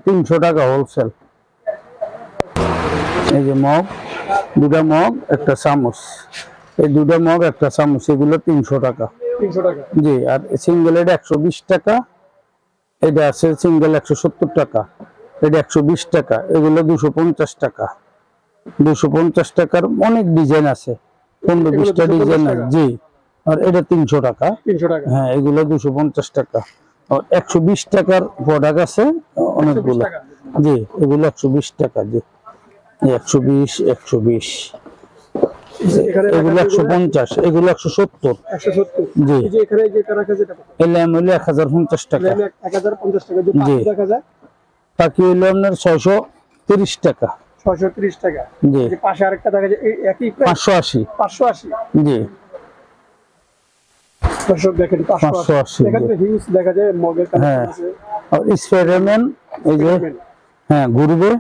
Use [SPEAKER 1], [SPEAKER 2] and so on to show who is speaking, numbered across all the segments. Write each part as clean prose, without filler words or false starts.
[SPEAKER 1] 300 টাকা হোলসেল। এই যে মগ, দুটা মগ একটা চামচ, এই দুটা মগ একটা চামচ, এগুলো 300 টাকা।
[SPEAKER 2] 300 টাকা
[SPEAKER 1] জি। আর সিঙ্গেল এটা 120 টাকা, এটা আছে সিঙ্গেল 170 টাকা, এটা 120 টাকা, এগুলো 250 টাকা। 250 টাকার অনেক ডিজাইন আছে, 15-20টা ডিজাইন আছে। জি। আর এটা 300 টাকা।
[SPEAKER 2] 300 টাকা
[SPEAKER 1] হ্যাঁ, এগুলো 250 টাকা। আর 120 টাকার প্রোডাক্ট আছে অনেকগুলো। জি, এগুলো 120 টাকা। জি, 120, 120, এগুলো 150, এগুলো 170।
[SPEAKER 2] 170।
[SPEAKER 1] জি।
[SPEAKER 2] এই যে এখানে যেটা রাখা যেটা
[SPEAKER 1] এই ল্যাম হলো 1050 টাকা।
[SPEAKER 2] 1050 টাকা। যে
[SPEAKER 1] জি।
[SPEAKER 2] পাখি দেখা যায়
[SPEAKER 1] বাকি হলো আপনার 630 টাকা।
[SPEAKER 2] 630 টাকা।
[SPEAKER 1] জি।
[SPEAKER 2] যে পাশে আরেকটা দেখা যায় এই একই
[SPEAKER 1] 580।
[SPEAKER 2] 580।
[SPEAKER 1] জি।
[SPEAKER 2] দর্শক দেখেন 580। এখানে তো হিউজ দেখা যায় মগের কালেকশন আছে।
[SPEAKER 1] আর স্পাইডারম্যান এই যে, হ্যাঁ ঘুরবে,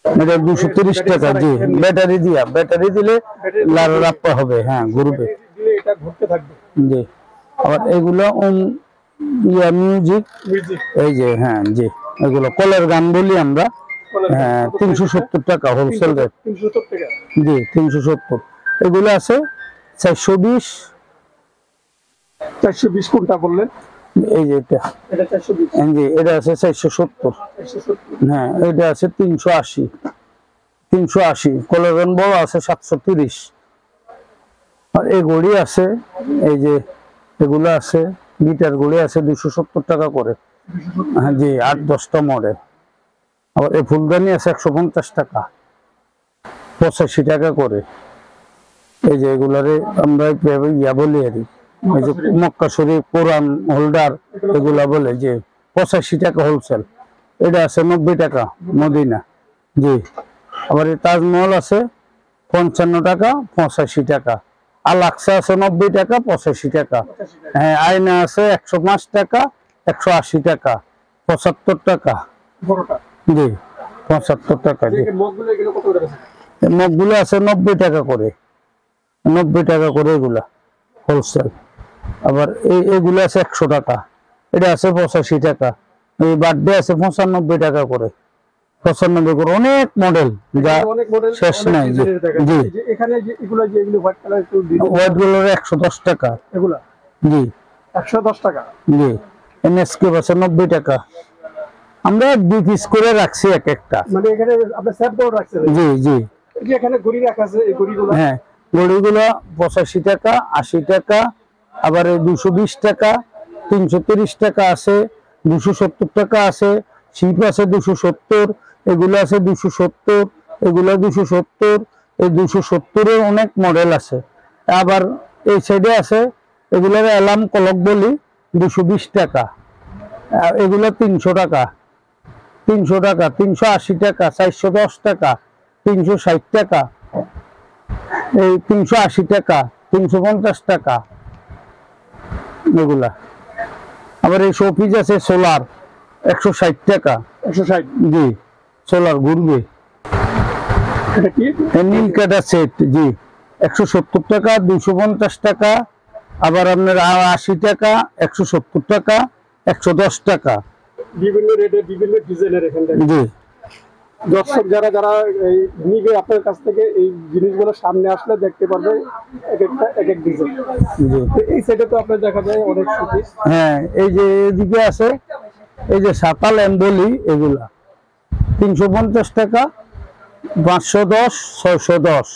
[SPEAKER 1] এটা 230 টাকা। জি, ব্যাটারি দিলে লাল রাপ্পা হবে। হ্যাঁ, ঘুরবে,
[SPEAKER 2] দিলে এটা ঘুরতে থাকবে।
[SPEAKER 1] জি। আবার এগুলো মিউজিক, এই যে, হ্যাঁ জি, এগুলো কলের গান বলি আমরা। হ্যাঁ, 370 টাকা হোলসেল রেট।
[SPEAKER 2] 370 টাকা।
[SPEAKER 1] জি, 370। এগুলো আছে 420।
[SPEAKER 2] 420 কোনটা বললেন?
[SPEAKER 1] এই যে এটা
[SPEAKER 2] 420।
[SPEAKER 1] জি, এটা আছে 470। হ্যাঁ, এটা আছে 380। 380 কলের গান বড় আছে 730। আর এই ঘড়ি আছে, এই যে এগুলো আছে, গিটার ঘড়ি আছে 270 টাকা করে। হ্যাঁ জি, 8-10টা মডেল। আবার এই ফুলদানি আছে 150 টাকা, 85 টাকা করে। এই যে এগুলারে আমরা ইয়া বলি আর এই যে মক্কা শরীফ, কোরআন হোল্ডার, এগুলা বলে যে 85 টাকা হোলসেল। এটা আছে 90 টাকা মদিনা। জি। আবার এই তাজমহল আছে 55 টাকা, 85 টাকা। আলাক্সা আছে 90 টাকা, 85 টাকা। হ্যাঁ, আয়না আছে 105 টাকা, 180 টাকা, 75 টাকা। জি, 75 টাকা। জি। মগগুলো আছে 90 টাকা করে, 90 টাকা করে এগুলা হোলসেল। আবার এগুলো আছে 100 টাকা, এটা আছে 85 টাকা। এই বার্থডে আছে 95 টাকা করে, 95 করে। অনেক মডেল, যা শেষ নাই। জি। জি।
[SPEAKER 2] এখানে যে এগুলো যে এগুলো হোয়াইট কালার
[SPEAKER 1] হোয়াইট গুলোর 110 টাকা।
[SPEAKER 2] এগুলা
[SPEAKER 1] জি,
[SPEAKER 2] 110 টাকা।
[SPEAKER 1] জি। এনএসকে আছে 90 টাকা। আমরা 2 পিস করে রাখছি এক একটা।
[SPEAKER 2] মানে এখানে আপনি সেট করে রাখছেন?
[SPEAKER 1] জি, জি।
[SPEAKER 2] এই যে এখানে ঘড়ি রাখা আছে, এই ঘড়িগুলো,
[SPEAKER 1] হ্যাঁ, ঘড়িগুলো 85 টাকা, 80 টাকা। আবার 220 টাকা, 330 টাকা আছে, 270 টাকা আছে। শিপ আছে 270, এগুলো আছে 270, এগুলো 270। এই 270-এর অনেক মডেল আছে। আবার এই সাইডে আছে, এগুলোর অ্যালার্ম ক্লক বলি, 220 টাকা। এগুলো 300 টাকা, 300 টাকা, 380 টাকা, 410 টাকা, 360 টাকা, এই 380 টাকা, 350 টাকা এগুলা। আবার এই শোপিস আছে সোলার 160 টাকা।
[SPEAKER 2] 160?
[SPEAKER 1] জি, সোলার ঘুরবে।
[SPEAKER 2] এটা কি?
[SPEAKER 1] নীল কাটা সেট। জি, 170 টাকা, 250 টাকা। আবার আপনার 80 টাকা, 170 টাকা, 110 টাকা।
[SPEAKER 2] বিভিন্ন রেটে বিভিন্ন ডিজাইনের এখানে।
[SPEAKER 1] জি।
[SPEAKER 2] দর্শক যারা যারা এই নিবে আপনার কাছ থেকে, এই জিনিসগুলো সামনে আসলে দেখতে পারবে এক একটা এক এক ডিজাইন।
[SPEAKER 1] জি।
[SPEAKER 2] এই সাইডে তো আপনার দেখা যায় অনেক শোপিস।
[SPEAKER 1] হ্যাঁ, এই যে এদিকে আছে, এই যে সাতাল এম্বলি, এগুলা 350 টাকা, 510, 610।